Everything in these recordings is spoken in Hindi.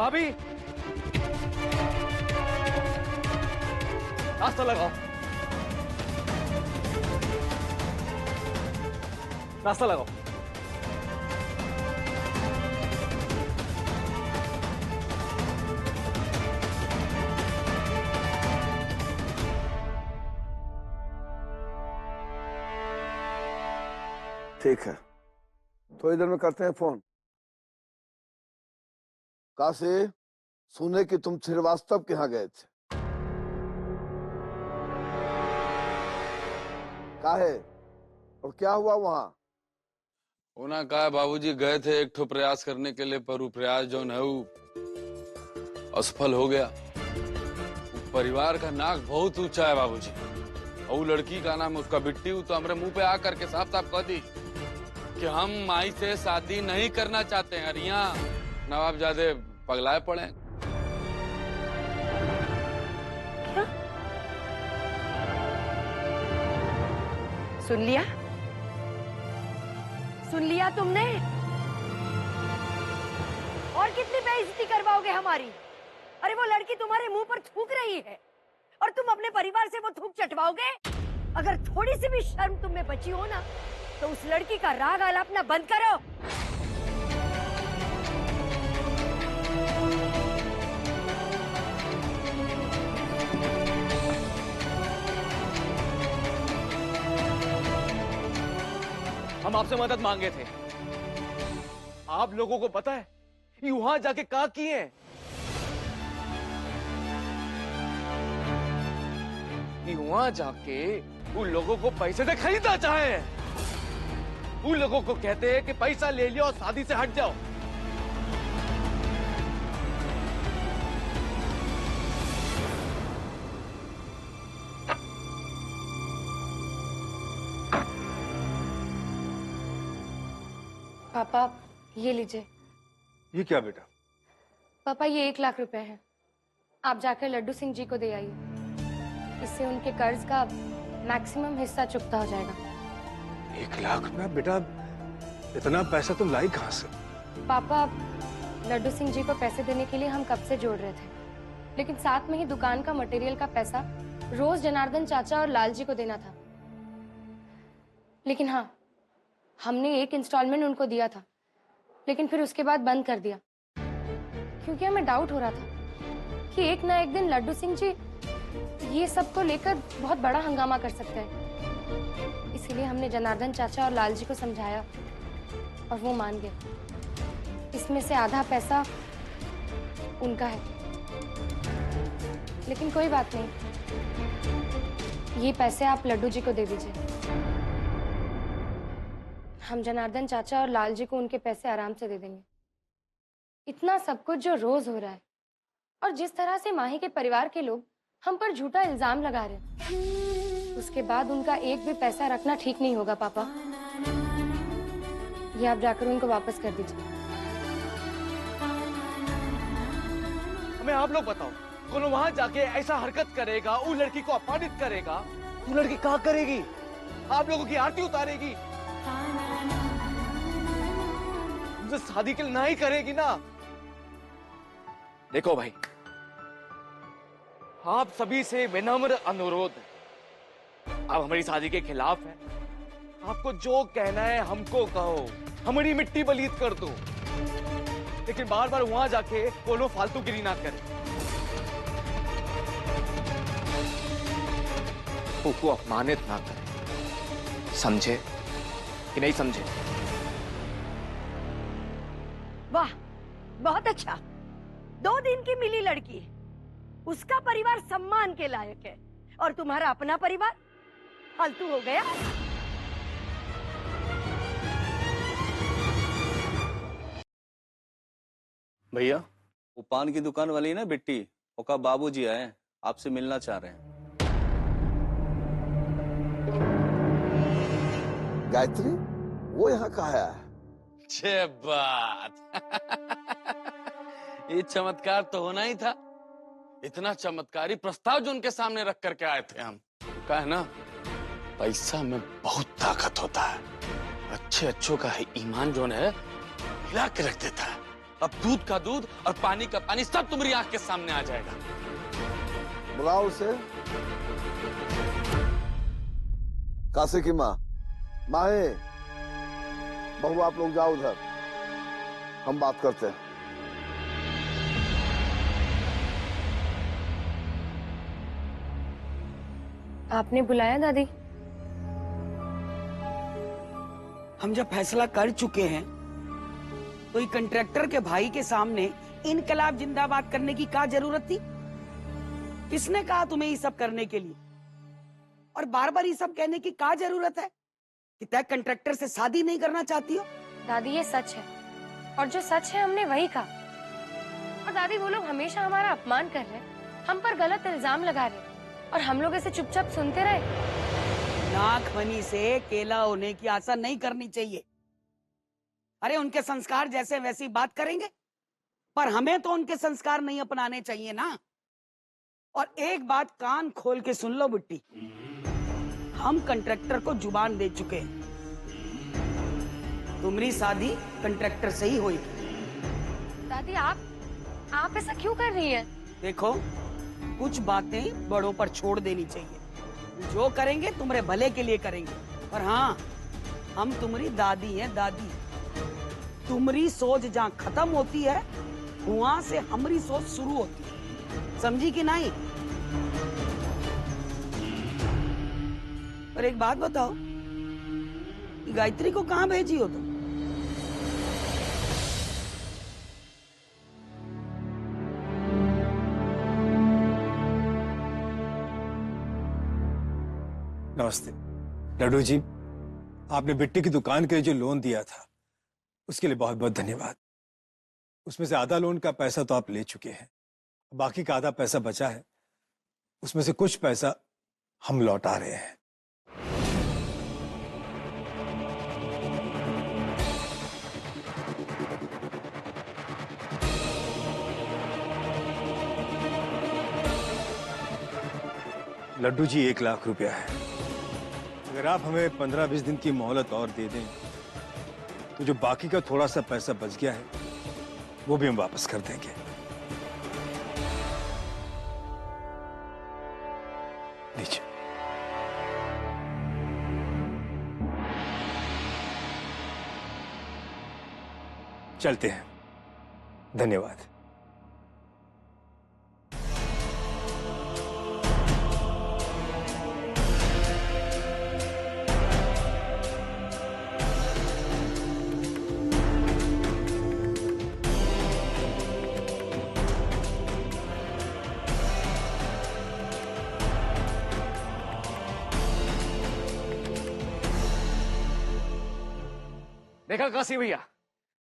भाभी, नाश्ता लगाओ, नाश्ता लगाओ। ठीक है, थोड़ी देर में करते हैं फोन। काशी, सुने कि तुम श्रीवास्तव के यहाँ गए थे। काहे और क्या हुआ वहाँ? होना का है बाबूजी, गए थे एक ठो प्रयास करने के लिए, पर वो प्रयास जो है वो असफल हो गया। परिवार का नाक बहुत ऊंचा है बाबूजी, और वो लड़की का नाम उसका बिट्टी, तो हमारे मुंह पे आकर के साफ साफ कह दी कि हम माई से शादी नहीं करना चाहते हैं। और यहाँ नवाब ज्यादा पगलाए पड़े। क्या? सुन लिया? सुन लिया तुमने? और कितनी बेइज्जती करवाओगे हमारी? अरे वो लड़की तुम्हारे मुंह पर थूक रही है और तुम अपने परिवार से वो थूक चटवाओगे? अगर थोड़ी सी भी शर्म तुम में बची हो ना, तो उस लड़की का राग आलापना बंद करो। हम आपसे मदद मांगे थे। आप लोगों को पता है कि वहां जाके क्या किए हैं? कि वहां जाके उन लोगों को पैसे से खरीदना चाहे। उन लोगों को कहते हैं कि पैसा ले लियो और शादी से हट जाओ। पापा ये लीजिए। ये क्या बेटा? पापा ये 1 लाख रुपए हैं, आप जाकर लड्डू सिंह जी को दे आइए। इससे उनके कर्ज का मैक्सिमम हिस्सा चुकता हो जाएगा। 1 लाख रुपया? बेटा इतना पैसा तुम लाई कहाँ से? पापा लड्डू सिंह जी को पैसे देने के लिए हम कब से जोड़ रहे थे, लेकिन साथ में ही दुकान का मटेरियल का पैसा रोज जनार्दन चाचा और लाल जी को देना था। लेकिन हाँ, हमने 1 इंस्टॉलमेंट उनको दिया था, लेकिन फिर उसके बाद बंद कर दिया, क्योंकि हमें डाउट हो रहा था कि एक ना एक दिन लड्डू सिंह जी ये सब को लेकर बहुत बड़ा हंगामा कर सकते हैं। इसीलिए हमने जनार्दन चाचा और लाल जी को समझाया और वो मान गए। इसमें से आधा पैसा उनका है, लेकिन कोई बात नहीं, ये पैसे आप लड्डू जी को दे दीजिए। हम जनार्दन चाचा और लाल जी को उनके पैसे आराम से दे देंगे। इतना सब कुछ जो रोज हो रहा है, और जिस तरह से माही के परिवार के लोग हम पर झूठा इल्जाम लगा रहे हैं, उसके बाद उनका एक भी पैसा रखना ठीक नहीं होगा। पापा ये आप जाकर उनको वापस कर दीजिए। हमें आप लोग बताओ, कौन वहां जाके ऐसा हरकत करेगा, उस लड़की को अपमानित करेगा? वो लड़की क्या करेगी? आप लोगों की आरती उतारेगी, उनसे शादी के लिए ना ही करेगी ना। देखो भाई, आप सभी से विनम्र अनुरोध है, आप हमारी शादी के खिलाफ हैं। आपको जो कहना है हमको कहो, हमारी मिट्टी पलीत कर दो, लेकिन बार बार वहां जाके कोनो फालतूगिरी ना करें। को अपमानित ना करें, समझे कि नहीं समझे? वाह, बहुत अच्छा। 2 दिन की मिली लड़की है, उसका परिवार सम्मान के लायक है, और तुम्हारा अपना परिवार फालतू हो गया। भैया, वो पान की दुकान वाली है ना बिट्टी, उसका बाबूजी आए, आपसे मिलना चाह रहे हैं। गायत्री, वो यहाँ कहाँ है? छे बात ये चमत्कार तो होना ही था। इतना चमत्कारी प्रस्ताव जो उनके सामने रख करके आए थे हम। का है ना, पैसा में बहुत ताकत होता है। अच्छे अच्छों का ईमान जो है हिला के रख देता है। अब दूध का दूध और पानी का पानी सब तुम्हारी आंख के सामने आ जाएगा। बुलाओ उसे। कासे की माँ, माए, बहू आप लोग जाओ उधर, हम बात करते हैं। आपने बुलाया दादी? हम जब फैसला कर चुके हैं तो ये कंट्रैक्टर के भाई के सामने इनकलाब जिंदाबाद करने की क्या जरूरत थी? किसने कहा तुम्हें ये सब करने के लिए? और बार बार ये सब कहने की क्या जरूरत है कि तय कंट्रैक्टर से शादी नहीं करना चाहती हो? दादी ये सच है, और जो सच है हमने वही कहा। और दादी वो लोग हमेशा हमारा अपमान कर रहे हैं, हम पर गलत इल्जाम लगा रहे हैं, और हम लोग ऐसे चुपचाप सुनते रहे। नाक मनी से केला होने की आशा नहीं करनी चाहिए। अरे उनके संस्कार जैसे वैसी बात करेंगे, पर हमें तो उनके संस्कार नहीं अपनाने चाहिए ना। और एक बात कान खोल के सुन लो बुट्टी, हम कंट्रैक्टर को जुबान दे चुके हैं, तुम्हारी शादी कंट्रैक्टर से ही होगी। दादी आप ऐसा क्यों कर रही हैं? देखो, कुछ बातें बड़ों पर छोड़ देनी चाहिए। जो करेंगे तुम्हारे भले के लिए करेंगे। और हाँ, हम तुम्हारी दादी हैं, दादी। तुम्हारी सोच जहाँ खत्म होती है वहां से हमारी सोच शुरू होती है, समझी कि नहीं? और एक बात बताओ, गायत्री को कहाँ भेजी हो तुम? नमस्ते लड्डू जी, आपने बिट्टी की दुकान के लिए जो लोन दिया था उसके लिए बहुत बहुत धन्यवाद। उसमें से आधा लोन का पैसा तो आप ले चुके हैं, बाकी का आधा पैसा बचा है, उसमें से कुछ पैसा हम लौटा रहे हैं। लड्डू जी 1 लाख रुपया है। अगर आप हमें 15-20 दिन की मोहलत और दे दें तो जो बाकी का थोड़ा सा पैसा बच गया है वो भी हम वापस कर देंगे। लीजिए। चलते हैं, धन्यवाद। देखा काशी भैया,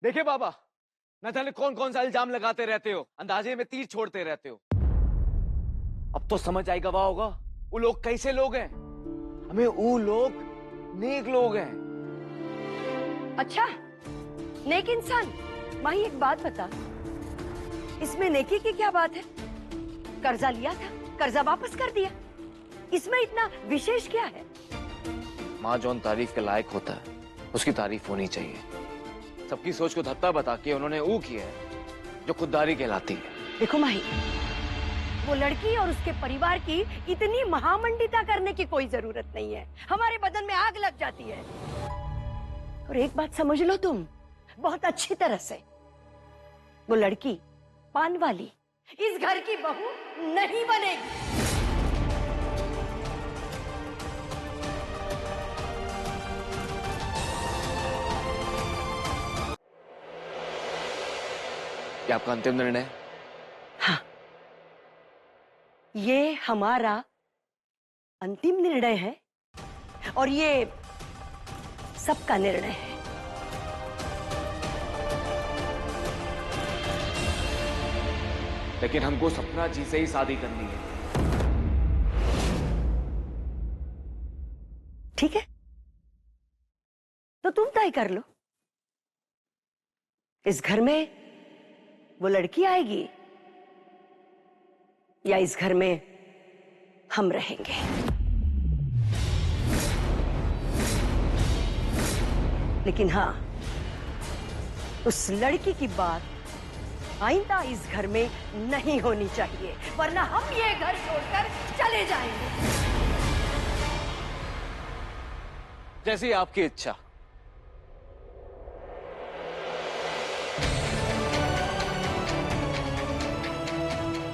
देखे बाबा, न जाने कौन कौन सा इल्जाम लगाते रहते हो, अंदाजे में तीर छोड़ते रहते हो। अब तो समझ आई गवा होगा वो लोग कैसे लोग हैं। हमें वो लोग नेक लोग हैं। अच्छा, नेक इंसान? माही एक बात बता, इसमें नेकी की क्या बात है? कर्जा लिया था, कर्जा वापस कर दिया, इसमें इतना विशेष क्या है? माँ जौन तारीफ के लायक होता है उसकी तारीफ होनी चाहिए। सबकी सोच को धत्ता बता के उन्होंने वो किया है जो खुददारी कहलाती है। देखो माही, वो लड़की और उसके परिवार की इतनी महामंडिता करने की कोई जरूरत नहीं है। हमारे बदन में आग लग जाती है। और एक बात समझ लो तुम बहुत अच्छी तरह से, वो लड़की पान वाली इस घर की बहू नहीं बनेगी। क्या आपका अंतिम निर्णय? हाँ, ये हमारा अंतिम निर्णय है और ये सबका निर्णय है। लेकिन हमको सपना जी से ही शादी करनी है। ठीक है, तो तुम तय कर लो, इस घर में वो लड़की आएगी या इस घर में हम रहेंगे। लेकिन हाँ, उस लड़की की बात आइंदा इस घर में नहीं होनी चाहिए, वरना हम ये घर छोड़कर चले जाएंगे। जैसी आपकी इच्छा।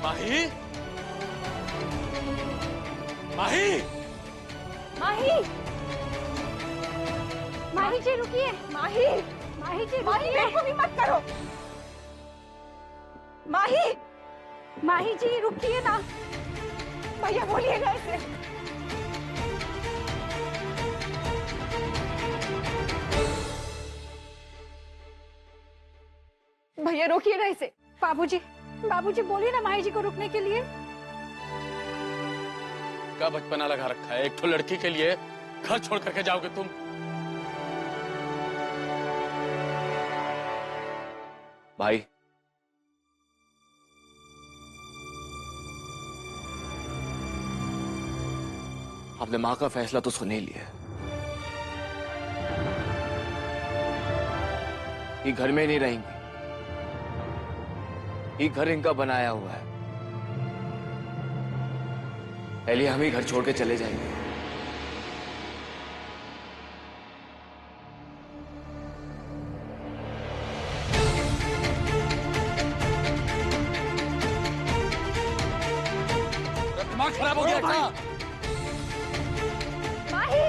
माही, माही, माही, माही जी रुकिए। माही, माही जी रुकिए। मेरे को भी मत करो। माही, माही जी रुकिए ना। भैया बोलिएगा इसे। भैया रोकिए ना इसे। बाबूजी, बाबूजी बोलिए ना माही जी को रुकने के लिए। का बचपना लगा रखा है, एक तो लड़की के लिए घर छोड़ करके जाओगे तुम? भाई, आपने माँ का फैसला तो सुन ही लिया। ये घर में नहीं रहेंगी, ये घर इनका बनाया हुआ है। पहले हम ही घर छोड़ के चले जाएंगे। दिमाग खराब हो गया क्या? माही,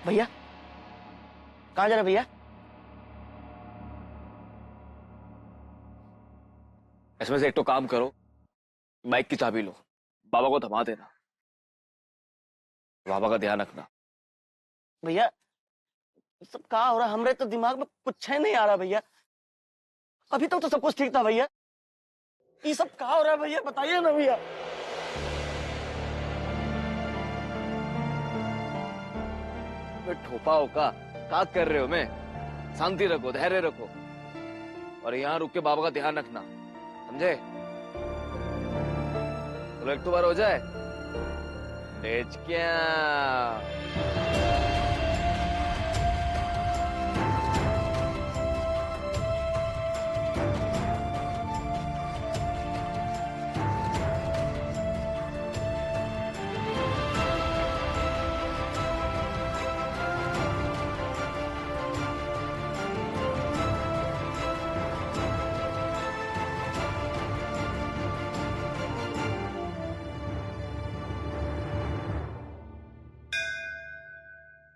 भैया कहाँ जा रहे भैया? इसमें से एक तो काम करो, बाइक की चाबी लो, बाबा को थमा देना, बाबा का ध्यान रखना। भैया सब कहाँ हो रहा है? हमरे तो दिमाग में कुछ है नहीं आ रहा भैया। अभी तक तो सब कुछ ठीक था भैया। ये सब कहाँ हो रहा है भैया? बताइए ना भैया। ठोपा होका क्या कर रहे हो? मैं शांति रखो, धैर्य रखो और यहाँ रुक के बाबा का ध्यान रखना, समझे? तो एक तो बार हो जाए तेज क्या।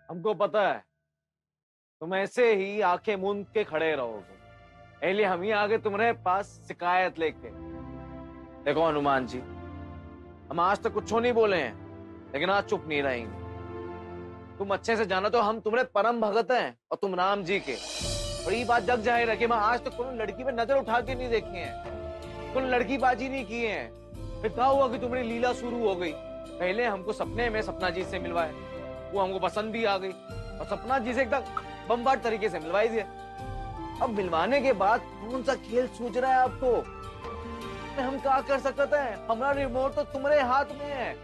हमको पता है तुम ऐसे ही आंखें मूंद के खड़े रहोगे, इसलिए हम ही आगे तुम्हारे पास शिकायत लेके। देखो हनुमान जी, हम आज तक कुछ नहीं बोले हैं, लेकिन आज चुप नहीं रहेंगे। तुम अच्छे से जाना तो हम तुम्हारे परम भगत हैं और तुम राम जी के। और ये बात जग जाहिर है कि मैं आज तक तुम लड़की पे नजर उठा के नहीं देखे हैं, तुम लड़की बाजी नहीं किए हैं। फिर क्या हुआ कि तुम्हारी लीला शुरू हो गई? पहले हमको सपने में सपना जी से मिलवाए, वो हमको पसंद भी आ गई और सपना जी से एकदम बम्बार्ड तरीके से मिलवाई दिया। अब मिलवाने के बाद कौन सा खेल सूझ रहा है आपको? हम क्या कर सकते हैं? हमारा रिमोट तो तुम्हारे हाथ में है।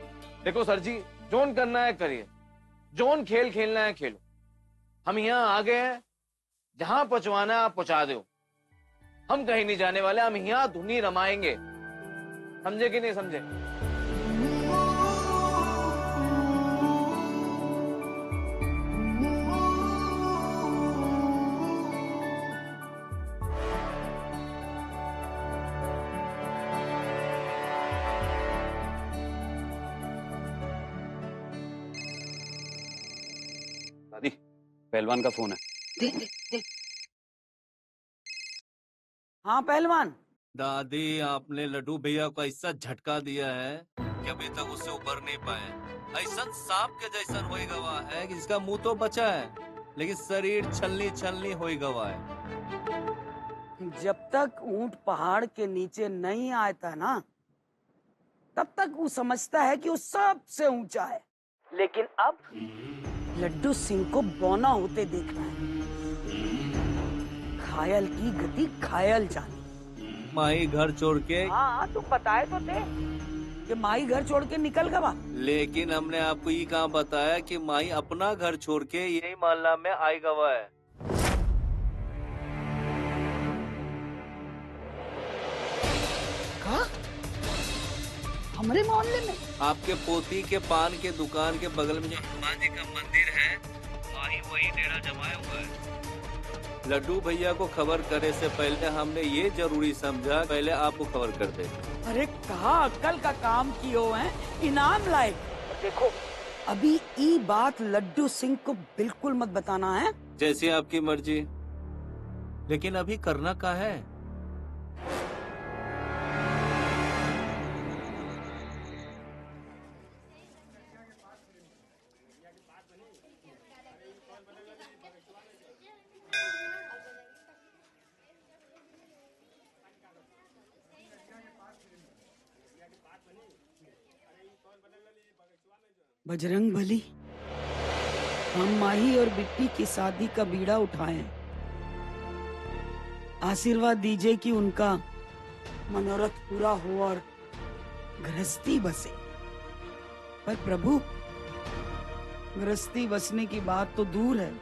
देखो सर जी, जोन करना है करिए, जोन खेल खेलना है खेलो। हम यहाँ आ गए हैं, जहां पहुंचवाना है आप पहुंचा दो। हम कहीं नहीं जाने वाले, हम यहाँ धुनी रमाएंगे। समझे कि नहीं समझे? दादी, पहलवान का फोन है। दे, दे, दे। हाँ पहलवान। दादी, आपने लड्डू भैया को ऐसा झटका दिया है कि अभी तक उससे उबर नहीं पाए। ऐसा सांप के जैसा होई गवा है कि जिसका मुंह तो बचा है, लेकिन शरीर छलनी छलनी होई गवा है। जब तक ऊंट पहाड़ के नीचे नहीं आता ना, तब तक वो समझता है कि वो सबसे ऊंचा है। लेकिन अब लड्डू सिंह को बौना होते देखना है। घायल की गति घायल जानी। माही घर छोड़ के, हाँ तुम बताए तो थे कि माई घर छोड़ के निकल गवा। लेकिन हमने आपको ये कहाँ बताया कि माही अपना घर छोड़ के यही मोहल्ला में आई गवा है। कहा? हमारे मोहल्ले में? आपके पोती के पान के दुकान के बगल में जो हनुमान जी का मंदिर है, माही वही डेरा जमाया हुआ है। लड्डू भैया को खबर करे से पहले हमने ये जरूरी समझा पहले आपको खबर कर दे। अरे कहा अक्ल का काम कियो है, इनाम लाए। देखो अभी ये बात लड्डू सिंह को बिल्कुल मत बताना है। जैसी आपकी मर्जी, लेकिन अभी करना क्या है? बजरंग बली, हम माही और बिट्टी की शादी का बीड़ा उठाएं। आशीर्वाद दीजिए कि उनका मनोरथ पूरा हो और गृहस्थी बसे। पर प्रभु, गृहस्थी बसने की बात तो दूर है,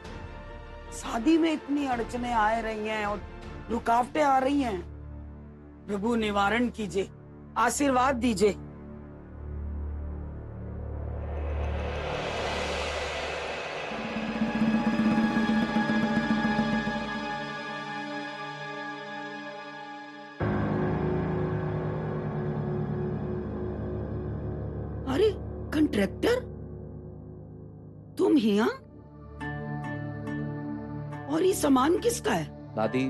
शादी में इतनी अड़चने आ रही हैं और रुकावटें आ रही हैं। प्रभु निवारण कीजिए, आशीर्वाद दीजिए। अरे कंट्रैक्टर, तुम ही यहाँ? और ये सामान किसका है? दादी,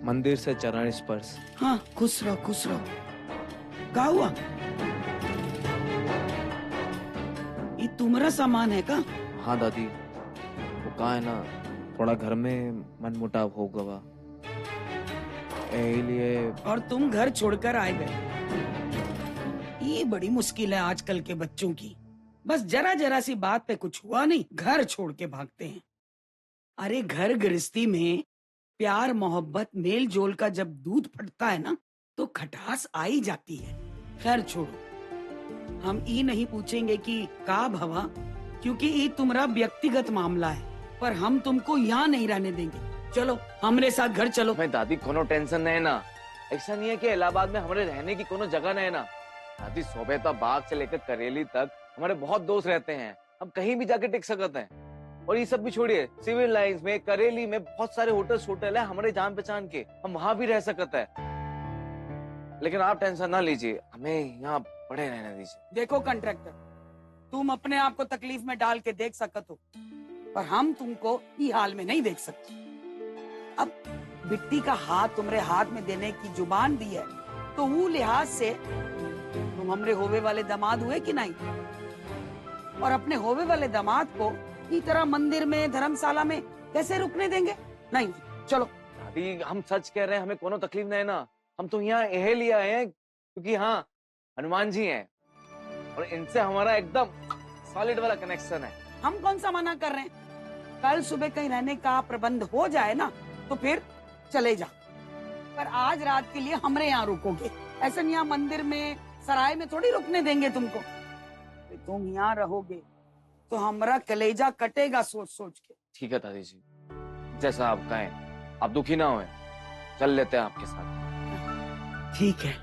मंदिर से चरण स्पर्श। हाँ खुश रहो खुश रहो। क्या हुआ? ये तुम्हारा सामान है का? हाँ दादी, वो कहा है ना, थोड़ा घर में मनमुटाव हो गवा, इसलिए। और तुम घर छोड़कर आए गए। ये बड़ी मुश्किल है आजकल के बच्चों की। बस जरा जरा सी बात पे कुछ हुआ नहीं, घर छोड़ के भागते हैं। अरे घर गृहस्थी में प्यार मोहब्बत मेल जोल का जब दूध फटता है ना, तो खटास आ ही जाती है। खैर छोड़ो, हम ये नहीं पूछेंगे कि का भवा, क्योंकि ये तुम्हारा व्यक्तिगत मामला है। पर हम तुमको यहाँ नहीं रहने देंगे। चलो हमारे साथ घर चलो। मैं दादी कोनो टेंशन नहीं ना, ऐसा नहीं है कि इलाहाबाद में हमारे रहने की कोनो जगह नहीं ना। दादी सोबेता बाग से लेकर करेली तक हमारे बहुत दोस्त रहते हैं, हम कहीं भी जाके टिक सकते हैं। और ये सब भी छोड़िए, सिविल लाइंस में करेली में बहुत सारे होटल है हमारे जान पहचान के, हम वहां भी रह सकते हैं। लेकिन आप टेंशन ना लीजिए, हमें यहाँ पड़े रहने दीजिए। देखो कंट्रैक्टर, तुम अपने आप को तकलीफ में डाल के देख सकते हो, पर हम तुमको ये हाल में नहीं देख सकते। अब बिट्टी का हाथ तुम्हारे हाथ में देने की जुबान दी है, तो वो लिहाज से तुम हमरे होवे वाले दामाद हुए कि नहीं? और अपने होवे वाले दामाद को इस तरह मंदिर में धर्मशाला में कैसे रुकने देंगे? नहीं, चलो। दादी हम सच कह रहे हैं, हमें कोनो तकलीफ नहीं ना। हम तो यहाँ यह लिए आए हैं क्योंकि हाँ हनुमान जी हैं और इनसे हमारा एकदम सॉलिड वाला कनेक्शन है। हम कौन सा मना कर रहे हैं? कल सुबह कहीं रहने का प्रबंध हो जाए ना, तो फिर चले जा। पर आज रात के लिए हमरे यहाँ रुकोगे। ऐसा यहाँ मंदिर में सराय में थोड़ी रुकने देंगे तुमको। तुम यहाँ रहोगे तो हमारा कलेजा कटेगा सोच सोच के। ठीक है दादी जी, जैसा आप कहें। आप दुखी ना होए, चल लेते हैं आपके साथ। ठीक है।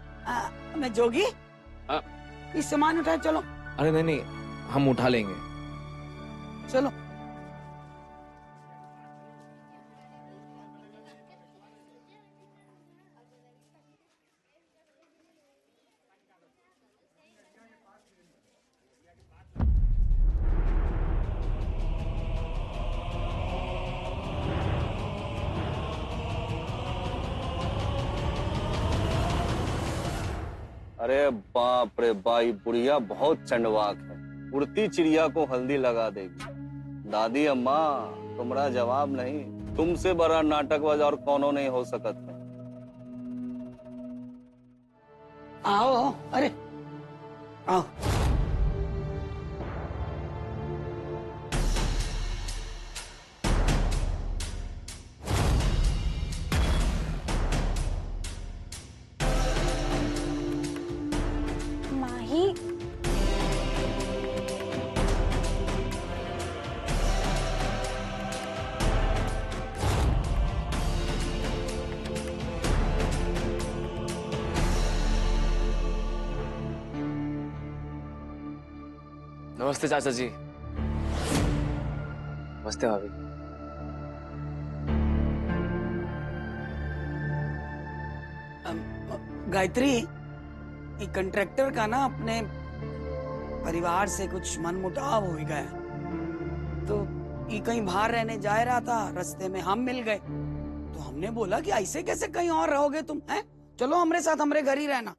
मैं जोगी, इस सामान उठाए चलो। अरे नहीं नहीं, हम उठा लेंगे। चलो। अरे बाप रे बाई, बुढ़िया बहुत चंडवाक है, उड़ती चिड़िया को हल्दी लगा देगी। दादी अम्मा, तुम्हारा जवाब नहीं, तुमसे बड़ा नाटकबाज और कौनो नहीं हो सकत है। आओ, अरे आओ। नमस्ते चाचा जी। नमस्ते भाभी। गायत्री, ये कंट्रैक्टर का ना अपने परिवार से कुछ मनमुटाव हो गया, तो ये कहीं बाहर रहने जा रहा था, रास्ते में हम मिल गए, तो हमने बोला कि ऐसे कैसे कहीं और रहोगे तुम, हैं? चलो हमारे साथ हमारे घर ही रहना।